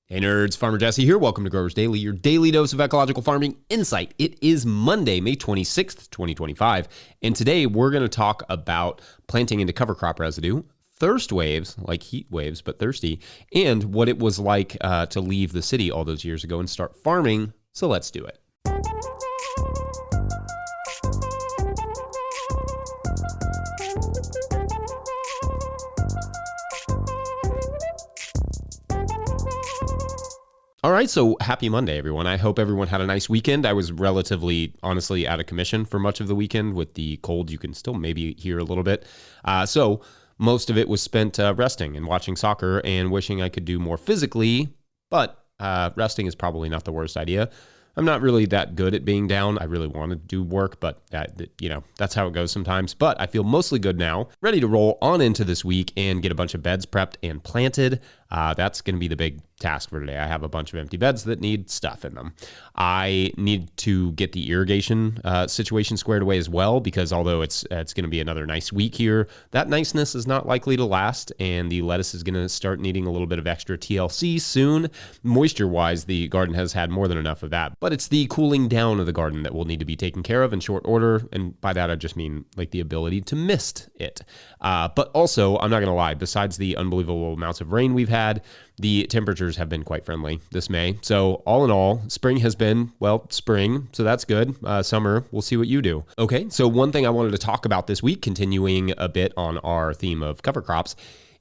Hey nerds, Farmer Jesse here. Welcome to Growers Daily, your daily dose of ecological farming insight. It is Monday, May 26th, 2025, and today we're going to talk about planting into cover crop residue, thirst waves, like heat waves, but thirsty, and what it was like to leave the city all those years ago and start farming. So let's do it. All right, so happy Monday, everyone. I hope everyone had a nice weekend. I was relatively, honestly, out of commission for much of the weekend. With the cold, you can still maybe hear a little bit. So most of it was spent resting and watching soccer and wishing I could do more physically, but resting is probably not the worst idea. I'm not really that good at being down. I really want to do work, but that's how it goes sometimes. But I feel mostly good now, ready to roll on into this week and get a bunch of beds prepped and planted. That's going to be the big task for today. I have a bunch of empty beds that need stuff in them. I need to get the irrigation situation squared away as well, because although it's going to be another nice week here, that niceness is not likely to last, and the lettuce is going to start needing a little bit of extra TLC soon. Moisture-wise, the garden has had more than enough of that, but it's the cooling down of the garden that will need to be taken care of in short order, and by that I just mean like the ability to mist it. But also, I'm not going to lie, besides the unbelievable amounts of rain we've had, the temperatures have been quite friendly this May. So all in all, spring has been, spring. So that's good. Summer, we'll see what you do. Okay, so one thing I wanted to talk about this week, continuing a bit on our theme of cover crops,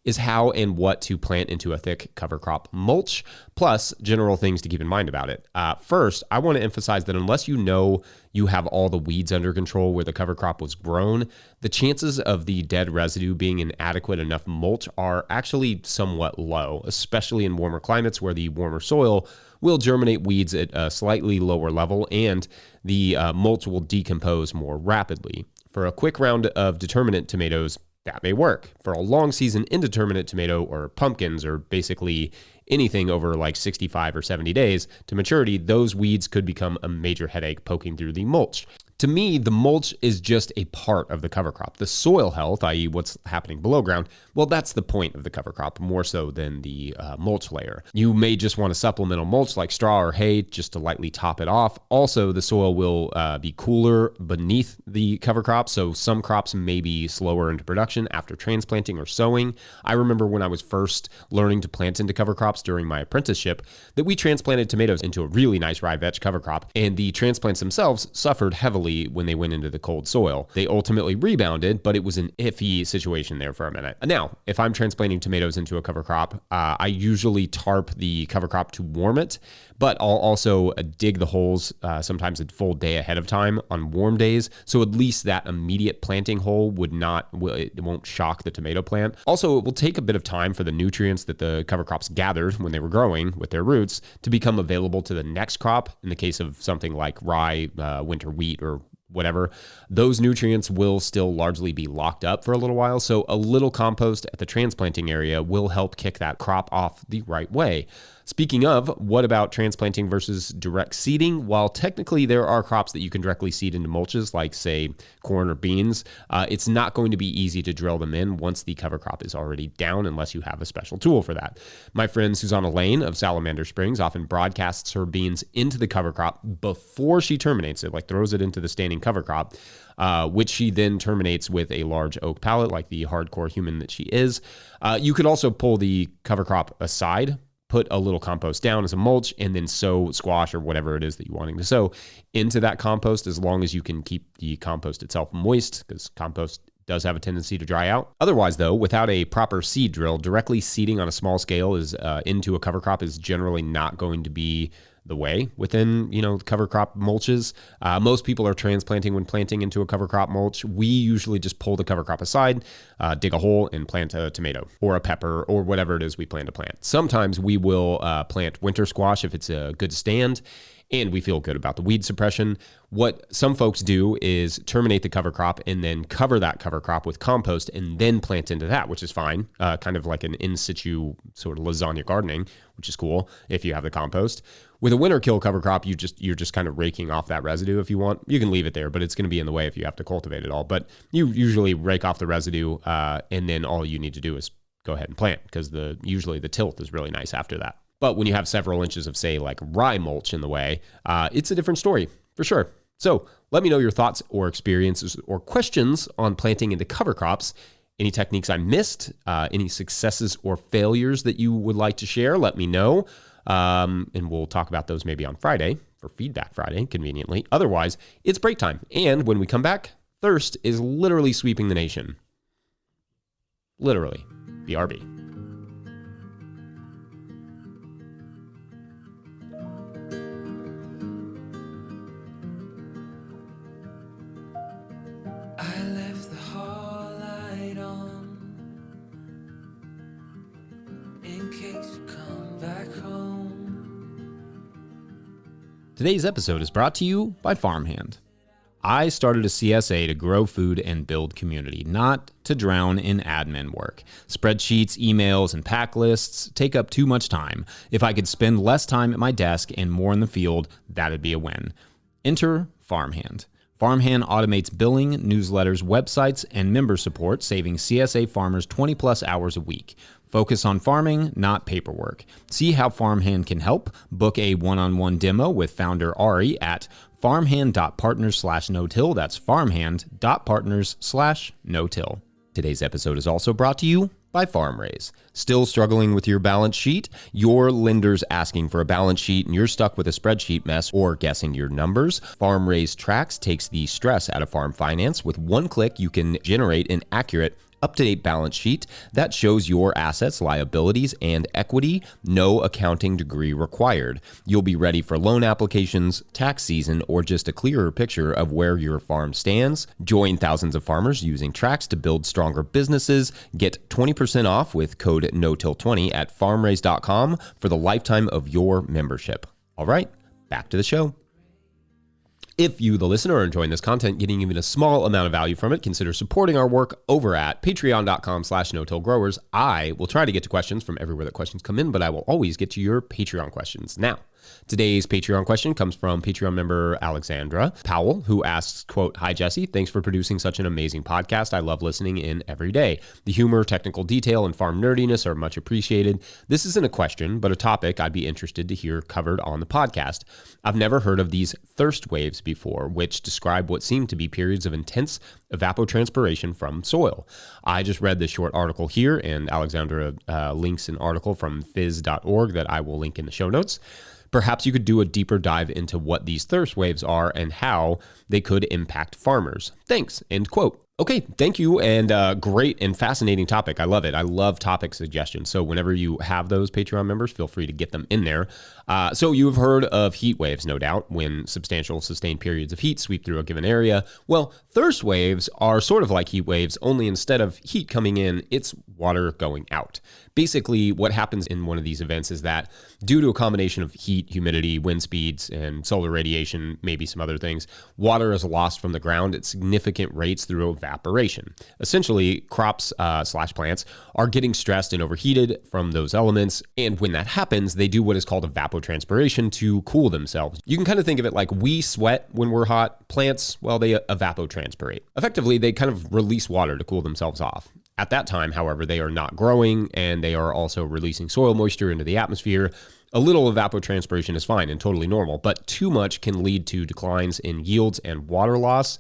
is how and what to plant into a thick cover crop mulch, plus general things to keep in mind about it. First, I want to emphasize that unless you know you have all the weeds under control where the cover crop was grown, the chances of the dead residue being an adequate enough mulch are actually somewhat low, especially in warmer climates where the warmer soil will germinate weeds at a slightly lower level and the mulch will decompose more rapidly. For a quick round of determinate tomatoes, that may work. For a long season indeterminate tomato or pumpkins, or basically anything over like 65 or 70 days to maturity, those weeds could become a major headache poking through the mulch. To me, the mulch is just a part of the cover crop. The soil health, i.e. what's happening below ground, well, that's the point of the cover crop more so than the mulch layer. You may just want a supplemental mulch like straw or hay just to lightly top it off. Also, the soil will be cooler beneath the cover crop, so some crops may be slower into production after transplanting or sowing. I remember when I was first learning to plant into cover crops during my apprenticeship that we transplanted tomatoes into a really nice rye vetch cover crop, and the transplants themselves suffered heavily when they went into the cold soil. They ultimately rebounded, but it was an iffy situation there for a minute. Now, if I'm transplanting tomatoes into a cover crop, I usually tarp the cover crop to warm it, but I'll also dig the holes sometimes a full day ahead of time on warm days, so at least that immediate planting hole it won't shock the tomato plant. Also, it will take a bit of time for the nutrients that the cover crops gathered when they were growing with their roots to become available to the next crop. In the case of something like rye, winter wheat, or whatever, those nutrients will still largely be locked up for a little while, so a little compost at the transplanting area will help kick that crop off the right way. Speaking of, what about transplanting versus direct seeding? While technically there are crops that you can directly seed into mulches, like say corn or beans, it's not going to be easy to drill them in once the cover crop is already down unless you have a special tool for that. My friend Susanna Lane of Salamander Springs often broadcasts her beans into the cover crop before she terminates it, like throws it into the standing cover crop, which she then terminates with a large oak pallet like the hardcore human that she is. You could also pull the cover crop aside, put a little compost down as a mulch, and then sow squash or whatever it is that you're wanting to sow into that compost, as long as you can keep the compost itself moist, because compost does have a tendency to dry out. Otherwise, though, without a proper seed drill, directly seeding on a small scale into a cover crop is generally not going to be the way within, cover crop mulches. Most people are transplanting when planting into a cover crop mulch. We usually just pull the cover crop aside, dig a hole, and plant a tomato or a pepper or whatever it is we plan to plant. Sometimes we will plant winter squash if it's a good stand and we feel good about the weed suppression. What some folks do is terminate the cover crop and then cover that cover crop with compost and then plant into that, which is fine. Kind of like an in situ sort of lasagna gardening, which is cool if you have the compost. With a winter kill cover crop, you're just kind of raking off that residue if you want. You can leave it there, but it's going to be in the way if you have to cultivate it all. But you usually rake off the residue, and then all you need to do is go ahead and plant, because usually the tilth is really nice after that. But when you have several inches of, say, like rye mulch in the way, it's a different story for sure. So let me know your thoughts or experiences or questions on planting into cover crops. Any techniques I missed, any successes or failures that you would like to share, let me know. And we'll talk about those maybe on Friday for Feedback Friday, conveniently. Otherwise, it's break time. And when we come back, thirst is literally sweeping the nation. Literally. BRB. I left the hall light on in case you come back home. Today's episode is brought to you by Farmhand. I started a CSA to grow food and build community, not to drown in admin work. Spreadsheets, emails, and pack lists take up too much time. If I could spend less time at my desk and more in the field, that'd be a win. Enter Farmhand. Farmhand automates billing, newsletters, websites, and member support, saving CSA farmers 20 plus hours a week. Focus on farming, not paperwork. See how Farmhand can help. Book a one-on-one demo with founder Ari at farmhand.partners/no-till. That's farmhand.partners/no-till. Today's episode is also brought to you by FarmRaise. Still struggling with your balance sheet? Your lender's asking for a balance sheet and you're stuck with a spreadsheet mess or guessing your numbers? FarmRaise Tracks takes the stress out of farm finance. With one click, you can generate an accurate, up-to-date balance sheet that shows your assets, liabilities, and equity. No accounting degree required. You'll be ready for loan applications, tax season, or just a clearer picture of where your farm stands. Join thousands of farmers using Tracks to build stronger businesses. Get 20% off with code NOTIL20 at farmraise.com for the lifetime of your membership. All right, back to the show. If you, the listener, are enjoying this content, getting even a small amount of value from it, consider supporting our work over at patreon.com/no-till-growers. I will try to get to questions from everywhere that questions come in, but I will always get to your Patreon questions. Now, today's Patreon question comes from Patreon member Alexandra Powell, who asks, quote, "Hi, Jesse. Thanks for producing such an amazing podcast. I love listening in every day. The humor, technical detail, and farm nerdiness are much appreciated. This isn't a question, but a topic I'd be interested to hear covered on the podcast. I've never heard of these thirst waves before, which describe what seem to be periods of intense evapotranspiration from soil. I just read this short article here, and Alexandra links an article from phys.org that I will link in the show notes. Perhaps you could do a deeper dive into what these thirst waves are and how they could impact farmers. Thanks," end quote. Okay, thank you, and great and fascinating topic. I love it. I love topic suggestions. So whenever you have those Patreon members, feel free to get them in there. So you've heard of heat waves, no doubt, when substantial sustained periods of heat sweep through a given area. Well, thirst waves are sort of like heat waves, only instead of heat coming in, it's water going out. Basically, what happens in one of these events is that due to a combination of heat, humidity, wind speeds, and solar radiation, maybe some other things, water is lost from the ground at significant rates through evaporation. Essentially, crops / plants are getting stressed and overheated from those elements, and when that happens, they do what is called evapotranspiration to cool themselves. You can kind of think of it like we sweat when we're hot. Plants, well, they evapotranspirate. Effectively, they kind of release water to cool themselves off. At that time, however, they are not growing, and they are also releasing soil moisture into the atmosphere. A little evapotranspiration is fine and totally normal, but too much can lead to declines in yields and water loss.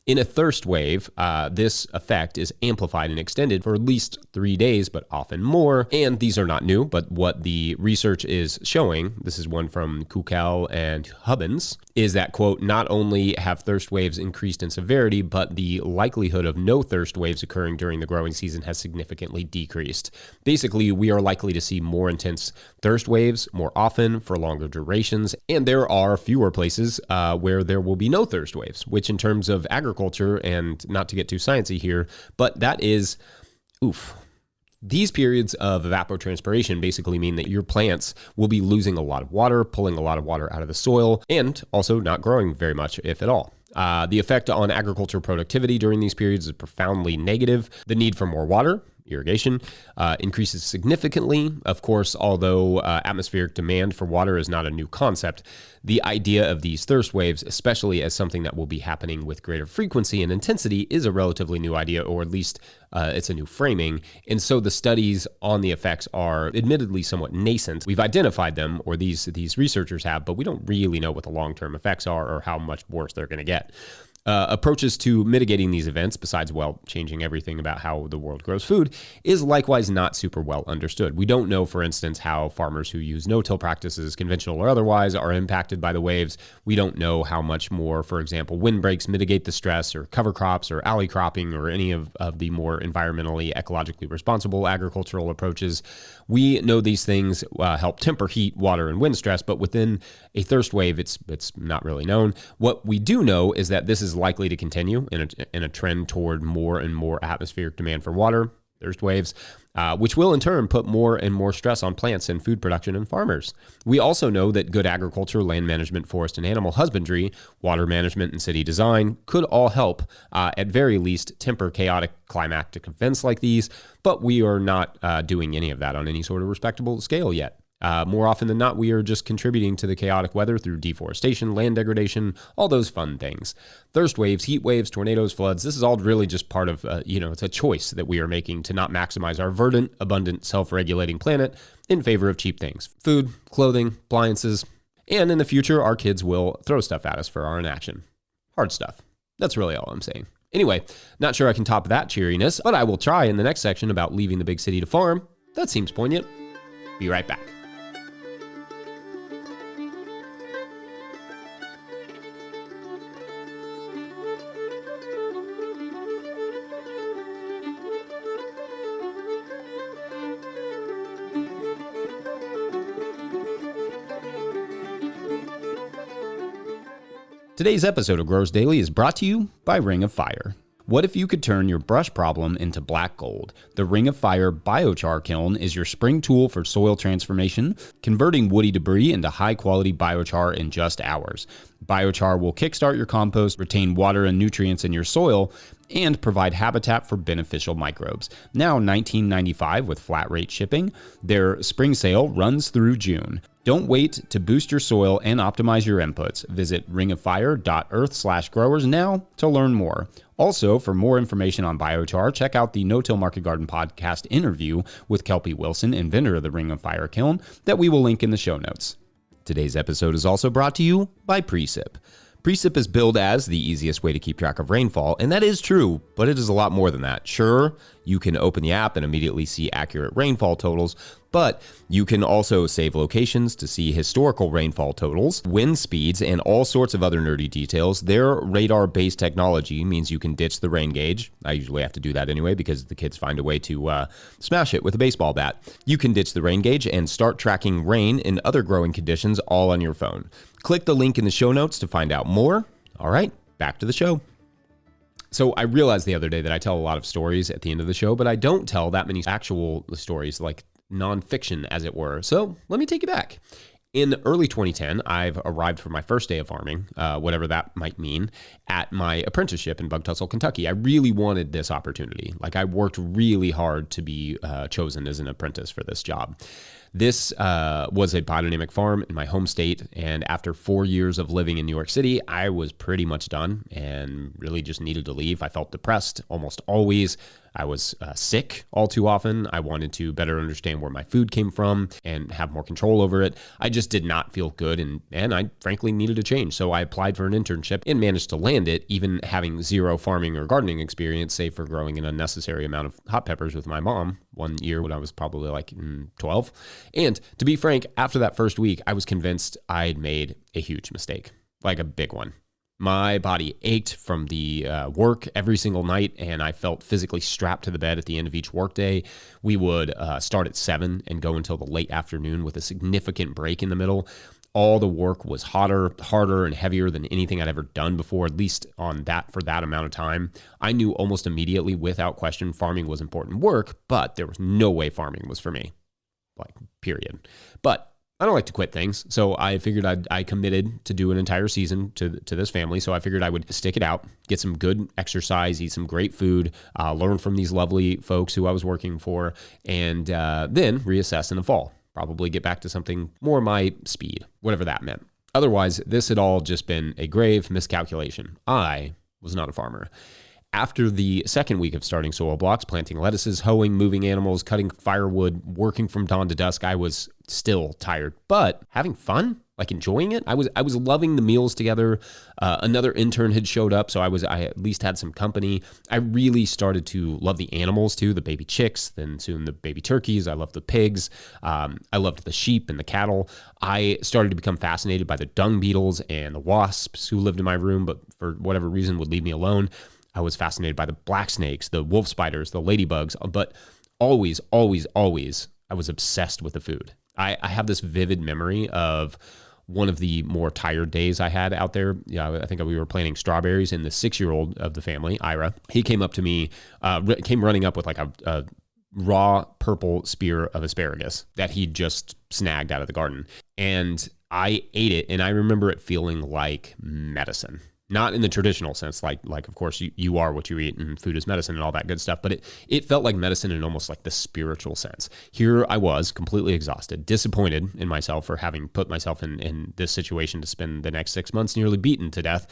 In a thirst wave, this effect is amplified and extended for at least 3 days, but often more. And these are not new, but what the research is showing, this is one from Kukel and Hubbins, is that, quote, "Not only have thirst waves increased in severity, but the likelihood of no thirst waves occurring during the growing season has significantly decreased." Basically, we are likely to see more intense thirst waves more often for longer durations, and there are fewer places where there will be no thirst waves, which in terms of agriculture, and not to get too sciencey here, but that is, These periods of evapotranspiration basically mean that your plants will be losing a lot of water, pulling a lot of water out of the soil, and also not growing very much, if at all. The effect on agriculture productivity during these periods is profoundly negative. The need for more water irrigation, increases significantly. Of course, although atmospheric demand for water is not a new concept, the idea of these thirst waves, especially as something that will be happening with greater frequency and intensity, is a relatively new idea, or at least it's a new framing. And so the studies on the effects are admittedly somewhat nascent. We've identified them, or these researchers have, but we don't really know what the long-term effects are or how much worse they're going to get. Approaches to mitigating these events, besides, changing everything about how the world grows food, is likewise not super well understood. We don't know, for instance, how farmers who use no-till practices, conventional or otherwise, are impacted by the waves. We don't know how much more, for example, windbreaks mitigate the stress, or cover crops, or alley cropping, or any of the more environmentally, ecologically responsible agricultural approaches. We know these things help temper heat, water, and wind stress, but within a thirst wave, it's not really known. What we do know is that this is likely to continue in a trend toward more and more atmospheric demand for water, thirst waves, which will in turn put more and more stress on plants and food production and farmers. We also know that good agriculture, land management, forest and animal husbandry, water management, and city design could all help, at very least, temper chaotic climatic events like these, but we are not doing any of that on any sort of respectable scale yet. More often than not, we are just contributing to the chaotic weather through deforestation, land degradation, all those fun things. Thirst waves, heat waves, tornadoes, floods, this is all really just part of, it's a choice that we are making to not maximize our verdant, abundant, self-regulating planet in favor of cheap things. Food, clothing, appliances, and in the future, our kids will throw stuff at us for our inaction. Hard stuff. That's really all I'm saying. Anyway, not sure I can top that cheeriness, but I will try in the next section about leaving the big city to farm. That seems poignant. Be right back. Today's episode of Growers Daily is brought to you by Ring of Fire. What if you could turn your brush problem into black gold? The Ring of Fire biochar kiln is your spring tool for soil transformation, converting woody debris into high-quality biochar in just hours. Biochar will kickstart your compost, retain water and nutrients in your soil, and provide habitat for beneficial microbes. Now $19.95 with flat rate shipping. Their spring sale runs through June. Don't wait to boost your soil and optimize your inputs. Visit ringofire.earth/growers now to learn more. Also, for more information on biochar, check out the No-Till Market Garden podcast interview with Kelpie Wilson, inventor of the Ring of Fire kiln, that we will link in the show notes. Today's episode is also brought to you by Precip. Precip is billed as the easiest way to keep track of rainfall, and that is true, but it is a lot more than that. Sure, you can open the app and immediately see accurate rainfall totals, but you can also save locations to see historical rainfall totals, wind speeds, and all sorts of other nerdy details. Their radar-based technology means you can ditch the rain gauge. I usually have to do that anyway because the kids find a way to smash it with a baseball bat. You can ditch the rain gauge and start tracking rain and other growing conditions all on your phone. Click the link in the show notes to find out more. All right, back to the show. So I realized the other day that I tell a lot of stories at the end of the show, but I don't tell that many actual stories, like nonfiction, as it were. So let me take you back. In early 2010, I've arrived for my first day of farming, whatever that might mean, at my apprenticeship in Bug Tussle, Kentucky. I really wanted this opportunity. Like, I worked really hard to be chosen as an apprentice for this job. This was a biodynamic farm in my home state, and after 4 years of living in New York City, I was pretty much done and really just needed to leave. I felt depressed almost always. I was sick all too often. I wanted to better understand where my food came from and have more control over it. I just did not feel good, and I frankly needed a change. So I applied for an internship and managed to land it, even having zero farming or gardening experience, save for growing an unnecessary amount of hot peppers with my mom one year when I was probably like 12. And to be frank, after that first week, I was convinced I'd made a huge mistake, like a big one. My body ached from the work every single night, and I felt physically strapped to the bed at the end of each workday. We would start at 7 and go until the late afternoon with a significant break in the middle. All the work was hotter, harder, and heavier than anything I'd ever done before, at least for that amount of time. I knew almost immediately, without question, farming was important work, but there was no way farming was for me. Like, period. But I don't like to quit things. So I figured I committed to do an entire season to this family. So I figured I would stick it out, get some good exercise, eat some great food, learn from these lovely folks who I was working for, and then reassess in the fall. Probably get back to something more my speed, whatever that meant. Otherwise, this had all just been a grave miscalculation. I was not a farmer. After the second week of starting soil blocks, planting lettuces, hoeing, moving animals, cutting firewood, working from dawn to dusk, I was still tired, but having fun, like enjoying it. I was loving the meals together. Another intern had showed up, so I at least had some company. I really started to love the animals too, the baby chicks, then soon the baby turkeys. I loved the pigs. I loved the sheep and the cattle. I started to become fascinated by the dung beetles and the wasps who lived in my room, but for whatever reason would leave me alone. I was fascinated by the black snakes, the wolf spiders, the ladybugs, but always, always, always, I was obsessed with the food. I have this vivid memory of one of the more tired days I had out there. I think we were planting strawberries, and the 6-year-old of the family, Ira, he came up to me, came running up with like a raw purple spear of asparagus that he just snagged out of the garden. And I ate it, and I remember it feeling like medicine. Not in the traditional sense, like of course you are what you eat and food is medicine and all that good stuff, but it felt like medicine in almost like the spiritual sense. Here I was completely exhausted, disappointed in myself for having put myself in this situation to spend the next 6 months nearly beaten to death,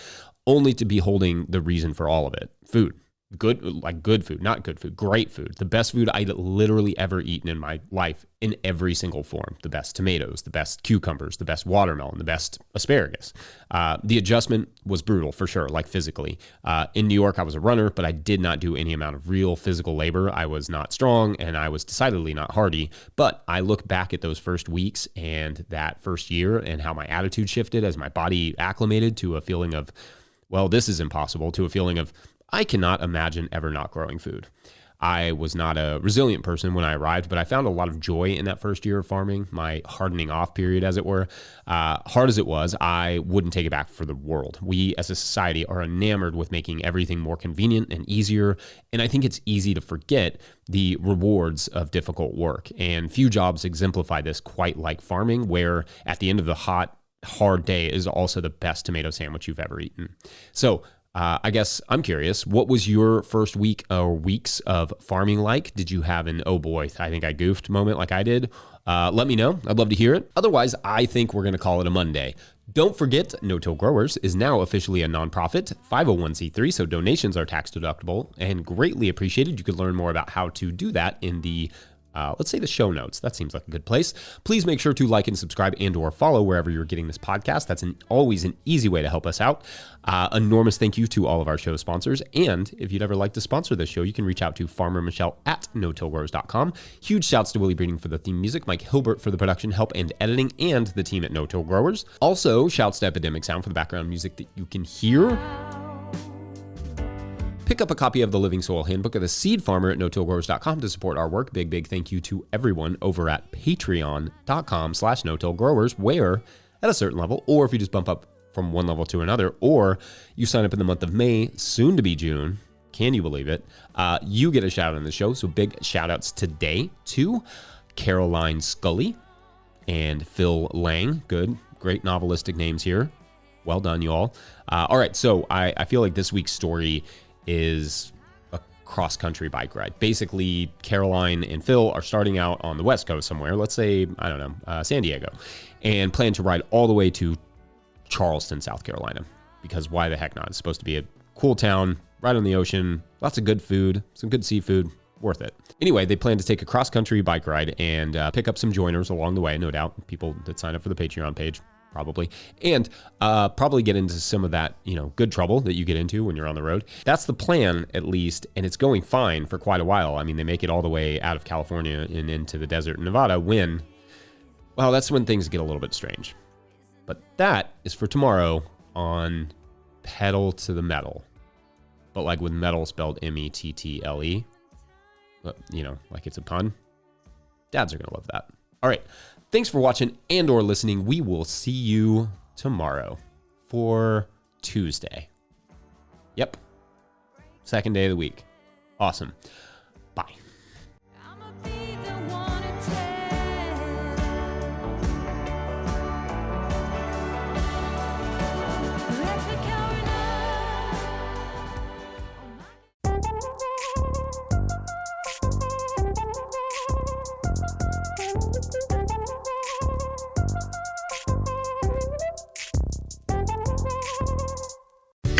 only to be holding the reason for all of it. Food. Good food, not good food, great food. The best food I'd literally ever eaten in my life in every single form. The best tomatoes, the best cucumbers, the best watermelon, the best asparagus. The adjustment was brutal for sure, like physically. In New York, I was a runner, but I did not do any amount of real physical labor. I was not strong and I was decidedly not hardy. But I look back at those first weeks and that first year and how my attitude shifted as my body acclimated to a feeling of, well, this is impossible, to a feeling of, I cannot imagine ever not growing food. I was not a resilient person when I arrived, but I found a lot of joy in that first year of farming, my hardening off period, as it were. Hard as it was, I wouldn't take it back for the world. We as a society are enamored with making everything more convenient and easier, and I think it's easy to forget the rewards of difficult work. And few jobs exemplify this quite like farming, where at the end of the hard day is also the best tomato sandwich you've ever eaten. So, I guess I'm curious, what was your first week or weeks of farming like? Did you have an, oh boy, I think I goofed moment like I did? Let me know. I'd love to hear it. Otherwise, I think we're going to call it a Monday. Don't forget, No-Till Growers is now officially a nonprofit 501c3, so donations are tax deductible and greatly appreciated. You could learn more about how to do that in the let's say the show notes. That seems like a good place. Please make sure to like and subscribe and or follow wherever you're getting this podcast. That's always an easy way to help us out. Enormous thank you to all of our show sponsors. And if you'd ever like to sponsor this show, you can reach out to Farmer Michelle at no-tillgrowers.com. Huge shouts to Willie Breeding for the theme music, Mike Hilbert for the production help and editing, and the team at No-Till Growers. Also, shouts to Epidemic Sound for the background music that you can hear. Pick up a copy of the Living Soil Handbook of the Seed Farmer at no-tillgrowers.com to support our work. Big thank you to everyone over at patreon.com/no-tillgrowers, where at a certain level, or if you just bump up from one level to another, or you sign up in the month of May, soon to be June, can you believe it? You get a shout out on the show. So big shout outs today to Caroline Scully and Phil Lang. Great novelistic names here. Well done, you all. All right, so I feel like this week's story is a cross-country bike ride. Basically, Caroline and Phil are starting out on the West Coast somewhere, let's say, I don't know, San Diego, and plan to ride all the way to Charleston, South Carolina, because why the heck not? It's supposed to be a cool town, right on the ocean, lots of good food, some good seafood, worth it. Anyway, they plan to take a cross-country bike ride and pick up some joiners along the way, no doubt, people that sign up for the Patreon page. Probably. And probably get into some of that, good trouble that you get into when you're on the road. That's the plan, at least, and it's going fine for quite a while. I mean, they make it all the way out of California and into the desert in Nevada that's when things get a little bit strange. But that is for tomorrow on Pedal to the Metal. But like with metal spelled M-E-T-T-L-E. Like it's a pun. Dads are going to love that. All right. Thanks for watching and or listening. We will see you tomorrow for Tuesday. Yep. Second day of the week. Awesome. Bye. I'ma be the one to tell.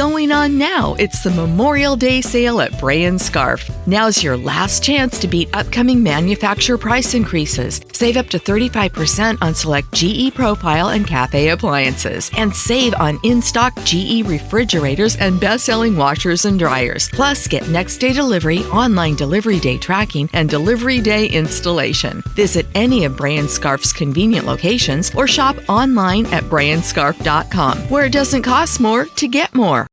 going on now. It's the Memorial Day sale at Bray & Scarf. Now's your last chance to beat upcoming manufacturer price increases. Save up to 35% on select GE Profile and Cafe appliances. And save on in-stock GE refrigerators and best-selling washers and dryers. Plus, get next-day delivery, online delivery day tracking, and delivery day installation. Visit any of Bray & Scarf's convenient locations or shop online at brayandscarf.com, where it doesn't cost more to get more.